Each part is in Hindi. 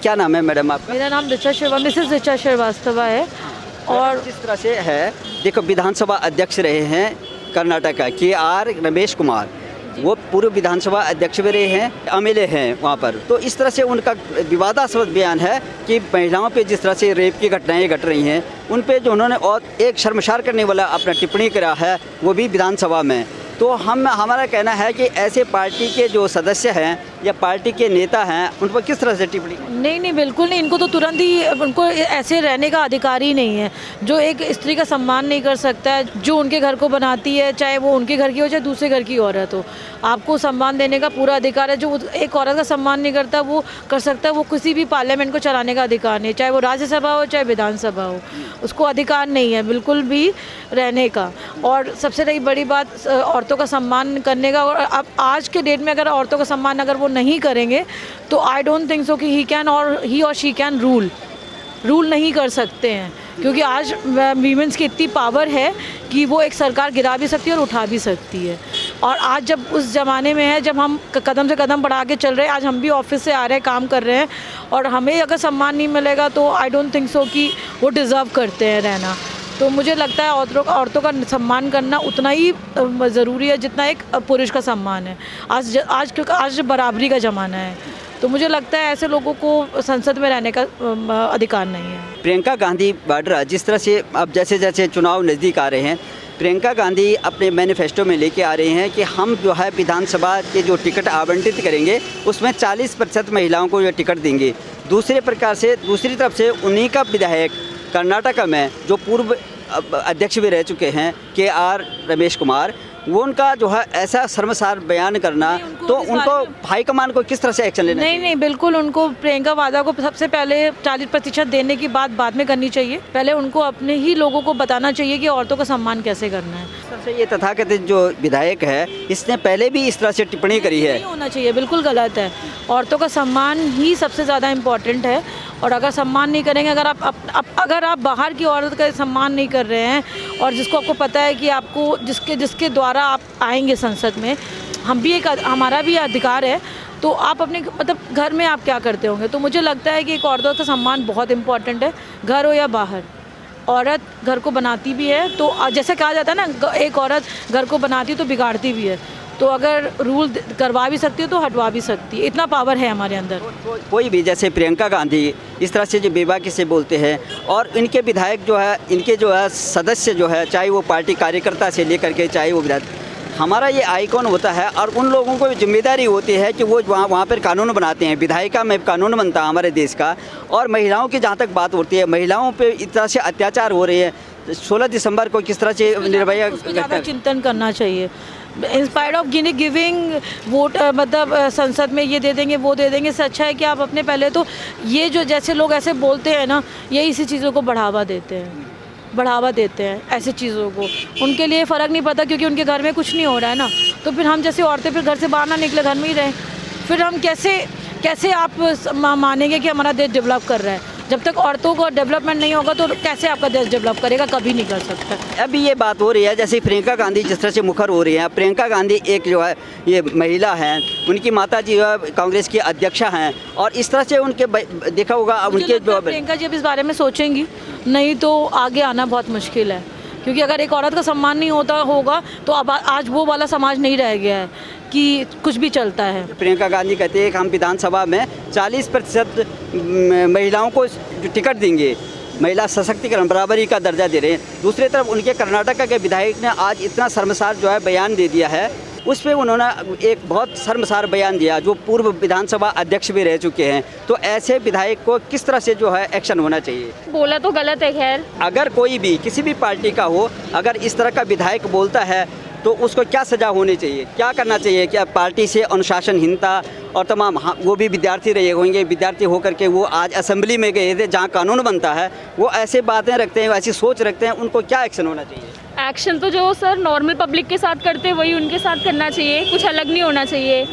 क्या नाम है मैडम आपका? मेरा नाम मिसेस ऋचा श्रीवास्तवा है। और जिस तरह से है, देखो विधानसभा अध्यक्ष रहे हैं कर्नाटक का KR रमेश कुमार, वो पूर्व विधानसभा अध्यक्ष भी रहे हैं, MLA हैं वहाँ पर। तो इस तरह से उनका विवादास्पद बयान है कि महिलाओं पे जिस तरह से रेप की घटनाएं घट रही हैं, उन पे जो उन्होंने और एक शर्मसार करने वाला अपना टिप्पणी करा है, वो भी विधानसभा में। तो हमारा कहना है कि ऐसे पार्टी के जो सदस्य हैं या पार्टी के नेता हैं, उन पर किस तरह से टिप्पणी? नहीं, बिल्कुल नहीं। इनको तो तुरंत ही, उनको ऐसे रहने का अधिकार ही नहीं है। जो एक स्त्री का सम्मान नहीं कर सकता है, जो उनके घर को बनाती है, चाहे वो उनके घर की हो चाहे दूसरे घर की औरत हो, आपको सम्मान देने का पूरा अधिकार है। जो एक औरत का सम्मान नहीं करता, वो कर सकता है, वो किसी भी पार्लियामेंट को चलाने का अधिकार नहीं, चाहे वो राज्यसभा हो चाहे विधानसभा हो, उसको अधिकार नहीं है बिल्कुल भी रहने का। और सबसे बड़ी बात औरतों का सम्मान करने का। और अब आज के डेट में अगर औरतों का सम्मान अगर वो नहीं करेंगे तो आई डोंट थिंक सो कि ही और शी कैन रूल नहीं कर सकते हैं। क्योंकि आज वीमेंस की इतनी पावर है कि वो एक सरकार गिरा भी सकती है और उठा भी सकती है। और आज जब उस ज़माने में है, जब हम कदम से कदम बढ़ा के चल रहे हैं, आज हम भी ऑफिस से आ रहे हैं, काम कर रहे हैं, और हमें अगर सम्मान नहीं मिलेगा तो आई डोंट थिंक सो कि वो डिज़र्व करते हैं रहना। तो मुझे लगता है औरतों का सम्मान करना उतना ही ज़रूरी है जितना एक पुरुष का सम्मान है। आज बराबरी का ज़माना है, तो मुझे लगता है ऐसे लोगों को संसद में रहने का अधिकार नहीं है। प्रियंका गांधी वाड्रा, जिस तरह से अब जैसे जैसे चुनाव नज़दीक आ रहे हैं, प्रियंका गांधी अपने मैनिफेस्टो में लेके आ रहे हैं कि हम जो है विधानसभा के जो टिकट आवंटित करेंगे उसमें 40% महिलाओं को ये टिकट देंगे। दूसरी तरफ से उन्हीं का विधायक कर्नाटक में जो पूर्व अध्यक्ष भी रह चुके हैं KR रमेश कुमार, वो उनका जो है ऐसा शर्मसार बयान करना, तो उनको हाईकमान को किस तरह से एक्शन लेना? नहीं, बिल्कुल उनको प्रियंका वाड्रा को सबसे पहले 40% देने की बात बाद में करनी चाहिए। पहले उनको अपने ही लोगों को बताना चाहिए कि औरतों का सम्मान कैसे करना है। सबसे ये तथाकथित जो विधायक है, इसने पहले भी इस तरह से टिप्पणी करी है। नहीं होना चाहिए, बिल्कुल गलत है। औरतों का सम्मान ही सबसे ज़्यादा इम्पॉर्टेंट है। और अगर सम्मान नहीं करेंगे, अगर आप बाहर की औरत का सम्मान नहीं कर रहे हैं, और जिसको आपको पता है कि आपको जिसके द्वारा आप आएंगे संसद में, हमारा भी अधिकार है, तो आप अपने घर में आप क्या करते होंगे? तो मुझे लगता है कि एक औरत का सम्मान बहुत इम्पॉर्टेंट है, घर हो या बाहर। औरत घर को बनाती भी है, तो जैसे कहा जाता है ना, एक औरत घर को बनाती तो बिगाड़ती भी है। तो अगर रूल करवा भी सकती है तो हटवा भी सकती है, इतना पावर है हमारे अंदर। कोई भी जैसे प्रियंका गांधी इस तरह से जो बेबाकी से बोलते हैं, और इनके विधायक जो है, इनके जो है सदस्य जो है, चाहे वो पार्टी कार्यकर्ता से लेकर के चाहे वो विधायक, हमारा ये आइकॉन होता है, और उन लोगों को जिम्मेदारी होती है कि वो वहाँ पर कानून बनाते हैं। विधायिका में कानून बनता है हमारे देश का। और महिलाओं की जहाँ तक बात होती है, महिलाओं पे इस तरह से अत्याचार हो रहे हैं। 16 दिसंबर को किस तरह से निर्भया चिंतन करना चाहिए। इंस्पायर्ड ऑफ गिविंग वोट, मतलब संसद में ये दे देंगे वो दे देंगे, इससे अच्छा है कि आप अपने पहले तो ये जो जैसे लोग ऐसे बोलते हैं ना, ये इसी चीज़ों को बढ़ावा देते हैं ऐसी चीज़ों को। उनके लिए फ़र्क नहीं पड़ता क्योंकि उनके घर में कुछ नहीं हो रहा है ना। तो फिर हम जैसे औरतें फिर घर से बाहर ना निकले, घर में ही रहें, फिर हम कैसे आप मानेंगे कि हमारा देश डेवलप कर रहा है? जब तक औरतों को डेवलपमेंट नहीं होगा तो कैसे आपका देश डेवलप करेगा? कभी नहीं कर सकता। अभी ये बात हो रही है जैसे प्रियंका गांधी जिस तरह से मुखर हो रही है। प्रियंका गांधी एक जो है ये महिला हैं, उनकी माता जी कांग्रेस की अध्यक्षा हैं, और इस तरह से उनके देखा होगा उनके प्रियंका जी अब इस बारे में सोचेंगी, नहीं तो आगे आना बहुत मुश्किल है। क्योंकि अगर एक औरत का सम्मान नहीं होगा तो अब आज वो वाला समाज नहीं रह गया है कि कुछ भी चलता है। प्रियंका गांधी कहते हैं कि हम विधानसभा में 40% महिलाओं को टिकट देंगे, महिला सशक्तिकरण बराबरी का दर्जा दे रहे हैं। दूसरी तरफ उनके कर्नाटक के विधायक ने आज इतना शर्मसार जो है बयान दे दिया है, उस पर उन्होंने एक बहुत शर्मसार बयान दिया, जो पूर्व विधानसभा अध्यक्ष भी रह चुके हैं। तो ऐसे विधायक को किस तरह से जो है एक्शन होना चाहिए? बोला तो गलत है। खैर, अगर कोई भी किसी भी पार्टी का हो, अगर इस तरह का विधायक बोलता है तो उसको क्या सज़ा होनी चाहिए, क्या करना चाहिए? क्या पार्टी से अनुशासनहीनता और तमाम, हाँ वो भी विद्यार्थी रहे होंगे, विद्यार्थी होकर के वो आज असेंबली में गए थे जहाँ कानून बनता है, वो ऐसे बातें रखते हैं, ऐसी सोच रखते हैं, उनको क्या एक्शन होना चाहिए? एक्शन तो जो सर नॉर्मल पब्लिक के साथ करते हैं वही उनके साथ करना चाहिए, कुछ अलग नहीं होना चाहिए।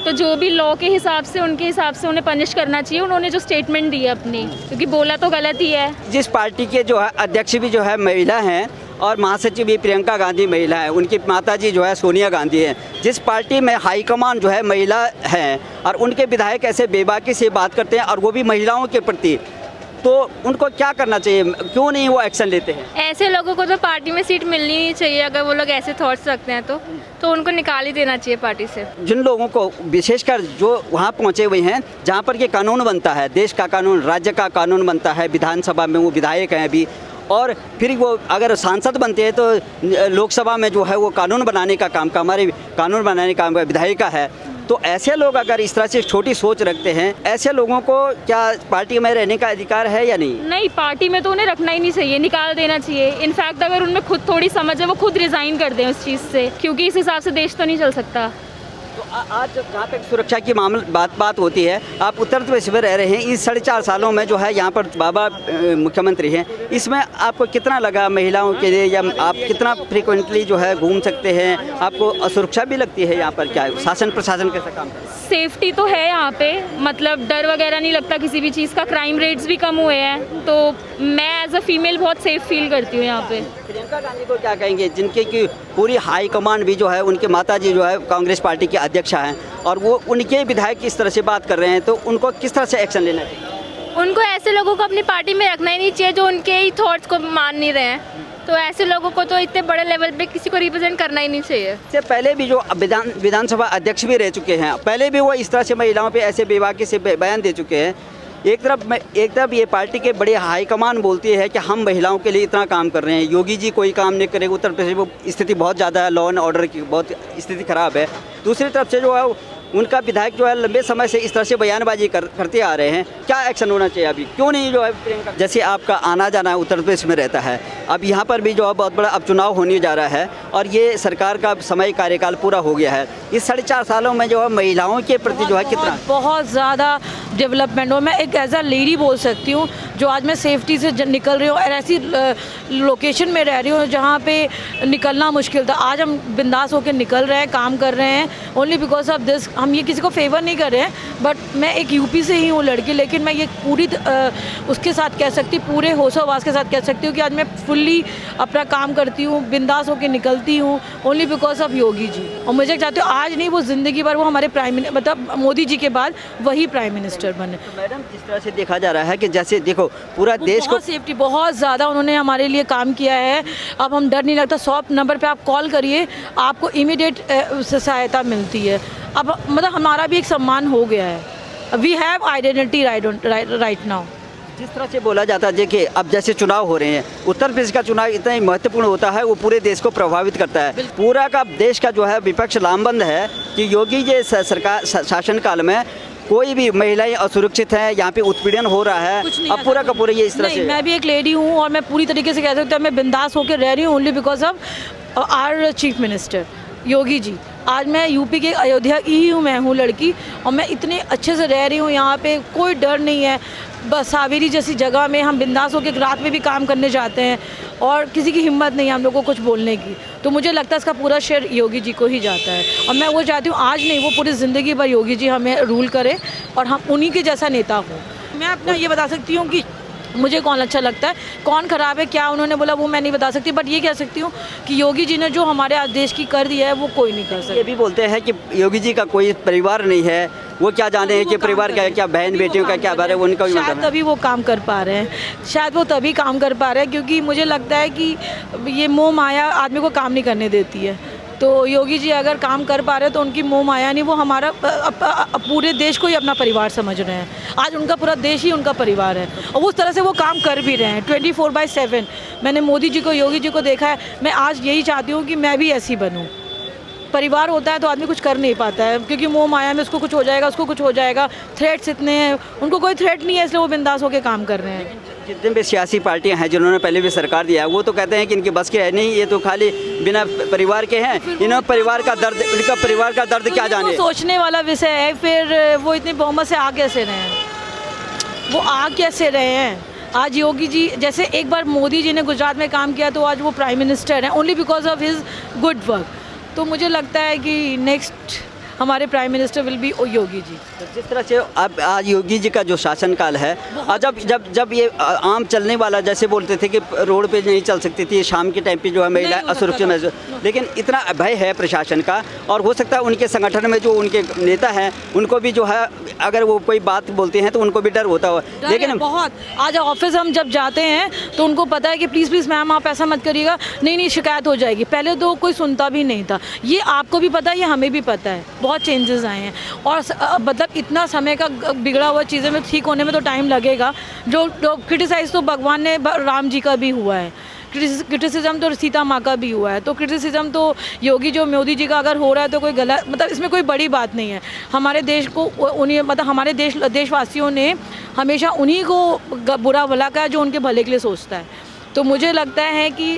तो जो भी लॉ के हिसाब से उनके हिसाब से उन्हें पनिश करना चाहिए। उन्होंने जो स्टेटमेंट दी है अपनी, क्योंकि बोला तो गलत ही है। जिस पार्टी के जो है अध्यक्ष भी जो है महिला हैं, और महासचिव भी प्रियंका गांधी महिला है, उनकी माताजी जो है सोनिया गांधी है। जिस पार्टी में हाईकमान जो है महिला है और उनके विधायक ऐसे बेबाकी से बात करते हैं और वो भी महिलाओं के प्रति, तो उनको क्या करना चाहिए, क्यों नहीं वो एक्शन लेते हैं? ऐसे लोगों को तो पार्टी में सीट मिलनी ही चाहिए। अगर वो लोग ऐसे थॉट्स रखते हैं तो उनको निकाल ही देना चाहिए पार्टी से। जिन लोगों को विशेषकर जो वहाँ पहुँचे हुए हैं जहाँ पर ये कानून बनता है, देश का कानून, राज्य का कानून बनता है, विधानसभा में वो विधायक हैं अभी, और फिर वो अगर सांसद बनते हैं तो लोकसभा में जो है वो कानून बनाने का काम हमारे कानून बनाने का विधायिका है। तो ऐसे लोग अगर इस तरह से छोटी सोच रखते हैं, ऐसे लोगों को क्या पार्टी में रहने का अधिकार है या नहीं? नहीं, पार्टी में तो उन्हें रखना ही नहीं चाहिए, निकाल देना चाहिए। इनफैक्ट अगर उनमें खुद थोड़ी समझ है वो खुद रिज़ाइन कर दें उस चीज़ से, क्योंकि इस हिसाब से देश तो नहीं चल सकता। तो आज जहाँ तक सुरक्षा की मामला बात होती है, आप उत्तर प्रदेश में रह रहे हैं, इस 4.5 सालों में जो है यहाँ पर बाबा मुख्यमंत्री हैं, इसमें आपको कितना लगा महिलाओं के लिए, या आप कितना फ्रिक्वेंटली जो है घूम सकते हैं, आपको असुरक्षा भी लगती है यहाँ पर? क्या शासन प्रशासन कैसा काम करता है? सेफ्टी तो है यहाँ पे, मतलब डर वगैरह नहीं लगता किसी भी चीज़ का। क्राइम रेट्स भी कम हुए हैं, तो मैं एज अ फीमेल बहुत सेफ फील करती हूँ यहाँ पे। प्रियंका गांधी को क्या कहेंगे, जिनके की पूरी हाई कमांड भी जो है, उनके माताजी जो है कांग्रेस पार्टी की अध्यक्षा हैं और वो उनके विधायक इस तरह से बात कर रहे हैं, तो उनको किस तरह से एक्शन लेना चाहिए? उनको ऐसे लोगों को अपनी पार्टी में रखना ही नहीं चाहिए जो उनके ही थॉट्स को मान नहीं रहे हैं। तो ऐसे लोगों को तो इतने बड़े लेवल पे किसी को रिप्रेजेंट करना ही नहीं चाहिए। इससे पहले भी जो विधानसभा अध्यक्ष भी रह चुके हैं, पहले भी वो इस तरह से महिलाओं पे ऐसे बेबाकी से बयान दे चुके हैं। एक तरफ ये पार्टी के बड़े हाईकमान बोलती है कि हम महिलाओं के लिए इतना काम कर रहे हैं, योगी जी कोई काम नहीं करेंगे, उत्तर प्रदेश में स्थिति बहुत ज़्यादा है, लॉ एंड ऑर्डर की बहुत स्थिति खराब है। दूसरी तरफ से जो है उनका विधायक जो है लंबे समय से इस तरह से बयानबाजी करते आ रहे हैं, क्या एक्शन होना चाहिए अभी? क्यों नहीं जो है प्रियंका, जैसे आपका आना जाना उत्तर प्रदेश में रहता है, अब यहाँ पर भी जो है बहुत बड़ा अब चुनाव होने जा रहा है और ये सरकार का समय कार्यकाल पूरा हो गया है, इस 4.5 सालों में जो है महिलाओं के प्रति जो है कितना बहुत ज़्यादा डेवलपमेंट हो। मैं एक एज अ लेडी बोल सकती हूँ जो आज मैं सेफ्टी से निकल रही हूँ और ऐसी लोकेशन में रह रही हूँ जहाँ पे निकलना मुश्किल था, आज हम बिंदास होकर निकल रहे हैं, काम कर रहे हैं, ओनली बिकॉज ऑफ दिस। हम ये किसी को फेवर नहीं कर रहे हैं, बट मैं एक यूपी से ही हूँ लड़की, लेकिन मैं ये पूरी उसके साथ कह सकती हूँ, पूरे होशोहवास के साथ कह सकती हूँ कि आज मैं फुल्ली अपना काम करती हूँ, बिंदास होकर निकलती हूँ, only because of Yogi ji. और मुझे चाहती हूँ आज नहीं, वो ज़िंदगी भर वो हमारे मतलब मोदी जी के बाद वही प्राइम मिनिस्टर बने। तो मैडम, जिस तरह से देखा जा रहा है कि जैसे देखो पूरा देश को सेफ्टी बहुत ज़्यादा उन्होंने हमारे लिए काम किया है। अब हम डर नहीं लगता, 100 नंबर पे आप कॉल करिए, आपको इमीडिएट सहायता मिलती है। अब मतलब हमारा भी एक सम्मान हो गया है। We have identity right now. जिस तरह से बोला जाता है, देखिए अब जैसे चुनाव हो रहे हैं, उत्तर प्रदेश का चुनाव इतना ही महत्वपूर्ण होता है, वो पूरे देश को प्रभावित करता है। पूरा का देश का जो है विपक्ष लामबंद है कि योगी जी सरकार शासनकाल में कोई भी महिलाएं असुरक्षित हैं, यहाँ पे उत्पीड़न हो रहा है, अब पूरा का पूरा ये इस तरह से। मैं भी एक लेडी हूँ और मैं पूरी तरीके से कह सकती हूँ मैं बिंदास होकर रह रही हूँ, only because of our chief minister Yogi ji. आज मैं यूपी के अयोध्या की ही हूँ, मैं हूँ लड़की और मैं इतने अच्छे से रह रही हूँ, यहाँ पे कोई डर नहीं है। बस सावेरी जैसी जगह में हम बिंदास होकर रात में भी काम करने जाते हैं और किसी की हिम्मत नहीं है हम लोग को कुछ बोलने की। तो मुझे लगता है इसका पूरा श्रेय योगी जी को ही जाता है और मैं वो चाहती हूँ आज नहीं, वो पूरी ज़िंदगी भर योगी जी हमें रूल करे और हम उन्हीं के जैसा नेता हो। मैं अपना ये बता सकती हूँ कि मुझे कौन अच्छा लगता है, कौन ख़राब है, क्या उन्होंने बोला वो मैं नहीं बता सकती, बट ये कह सकती हूँ कि योगी जी ने जो हमारे आज देश की कर दिया है वो कोई नहीं कर सकता। ये भी बोलते हैं कि योगी जी का कोई परिवार नहीं है, वो क्या जाने हैं कि परिवार का क्या बहन बेटियों का क्या बारे, वो उनका भी शायद तभी वो काम कर पा रहे हैं, शायद वो तभी काम कर पा रहे हैं क्योंकि मुझे लगता है कि ये मोह माया आदमी को काम नहीं करने देती है। तो योगी जी अगर काम कर पा रहे हैं तो उनकी मोह माया नहीं, वो हमारा पूरे देश को ही अपना परिवार समझ रहे हैं। आज उनका पूरा देश ही उनका परिवार है और उस तरह से वो काम कर भी रहे हैं 24/7। मैंने मोदी जी को, योगी जी को देखा है। मैं आज यही चाहती हूँ कि मैं भी ऐसी बनूँ। परिवार होता है तो आदमी कुछ कर नहीं पाता है क्योंकि मोह माया में उसको कुछ हो जाएगा, उसको कुछ हो जाएगा, थ्रेट्स इतने हैं, उनको कोई थ्रेट नहीं है इसलिए वो बिंदास होकर काम कर रहे हैं। जितने भी सियासी पार्टियां हैं जिन्होंने पहले भी सरकार दिया है, वो तो कहते हैं कि इनके बस के है नहीं, ये तो खाली बिना परिवार के हैं, इन्होंने परिवार का दर्द, इनका परिवार का दर्द क्या जाने। सोचने वाला विषय है, फिर वो इतनी बहुमत से आ कैसे रहे हैं, वो आ कैसे रहे हैं। आज योगी जी जैसे एक बार मोदी जी ने गुजरात में काम किया तो आज वो प्राइम मिनिस्टर हैं, only because of his good work. तो मुझे लगता है कि नेक्स्ट हमारे prime minister will be Yogi ji. तो जिस तरह से अब आज योगी जी का जो शासनकाल है, और जब ये आम चलने वाला, जैसे बोलते थे कि रोड पे नहीं चल सकती थी, शाम के टाइम पे जो है महिला नहीं हो सकता असुरक्षित था। महसूस, लेकिन इतना भय है प्रशासन का, और हो सकता है उनके संगठन में जो उनके नेता हैं उनको भी जो है अगर वो कोई बात बोलते हैं तो उनको भी डर होता हो, लेकिन बहुत आज ऑफिस हम जब जाते हैं तो उनको पता है कि प्लीज़ मैम आप ऐसा मत करिएगा, नहीं शिकायत हो जाएगी। पहले तो कोई सुनता भी नहीं था, ये आपको भी पता है, ये हमें भी पता है, बहुत चेंजेस आए हैं। और मतलब इतना समय का बिगड़ा हुआ चीज़ें में ठीक होने में तो टाइम लगेगा। जो क्रिटिसाइज़ तो भगवान ने राम जी का भी हुआ है, क्रिटिसिज्म तो सीता माँ का भी हुआ है, तो क्रिटिसिज्म तो योगी जो मोदी जी का अगर हो रहा है तो कोई गलत, मतलब इसमें कोई बड़ी बात नहीं है। हमारे देश को उन्हीं, मतलब हमारे देशवासियों ने हमेशा उन्हीं को बुरा भला कहा जो उनके भले के लिए सोचता है। तो मुझे लगता है कि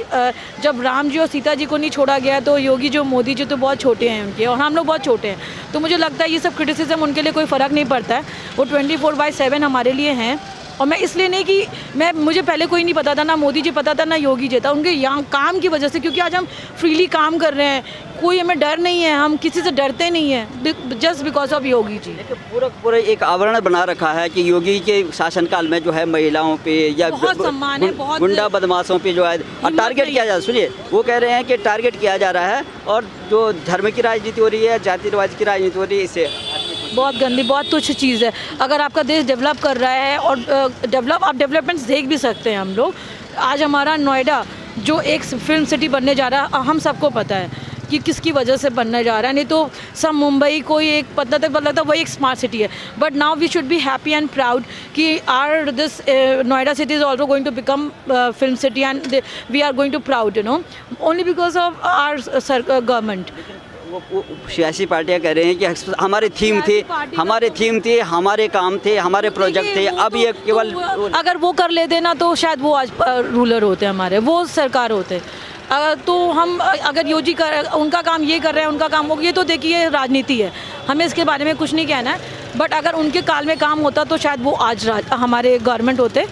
जब राम जी और सीता जी को नहीं छोड़ा गया तो योगी जो मोदी जी तो बहुत छोटे हैं उनके, और हम लोग बहुत छोटे हैं। तो मुझे लगता है ये सब क्रिटिसिज्म उनके लिए कोई फ़र्क नहीं पड़ता है, वो 24/7 हमारे लिए हैं। और मैं इसलिए नहीं कि मुझे पहले कोई नहीं पता था, ना मोदी जी पता था ना योगी जी था, उनके यहाँ काम की वजह से, क्योंकि आज हम फ्रीली काम कर रहे हैं, कोई हमें डर नहीं है, हम किसी से डरते नहीं हैं, just because of Yogi ji. पूरा एक आवरण बना रखा है कि योगी के शासनकाल में जो है महिलाओं पे या बहुत सम्मान है, बहुत गुंडा बदमाशों पे जो है टारगेट किया जा रहा है। सुनिए, वो कह रहे हैं कि टारगेट किया जा रहा है, और जो धर्म की राजनीति हो रही है, जातिवाद की राजनीति हो रही है, इससे बहुत गंदी, बहुत तुच्छ चीज़ है। अगर आपका देश डेवलप कर रहा है, और आप डेवलपमेंट्स देख भी सकते हैं हम लोग। आज हमारा नोएडा जो एक फिल्म सिटी बनने जा रहा है, हम सबको पता है कि किसकी वजह से बनने जा रहा है, नहीं तो सब मुंबई कोई एक पता तक पता लगता वही एक स्मार्ट सिटी है। But now we should be happy and proud कि our this Noida city is also going to become film city, and we are going to proud, you know, only because of our government. वो सियासी पार्टियां कह रहे हैं कि हमारे थीम थे, हमारे काम थे, हमारे प्रोजेक्ट थे, अब ये केवल अगर वो कर लेते ना तो शायद वो आज रूलर होते हमारे, वो सरकार होते। तो हम अगर योगी उनका काम ये कर रहे हैं, उनका काम हो, ये तो देखिए राजनीति है, हमें इसके बारे में कुछ नहीं कहना है। बट अगर उनके काल में काम होता तो शायद वो आज हमारे गवर्नमेंट होते।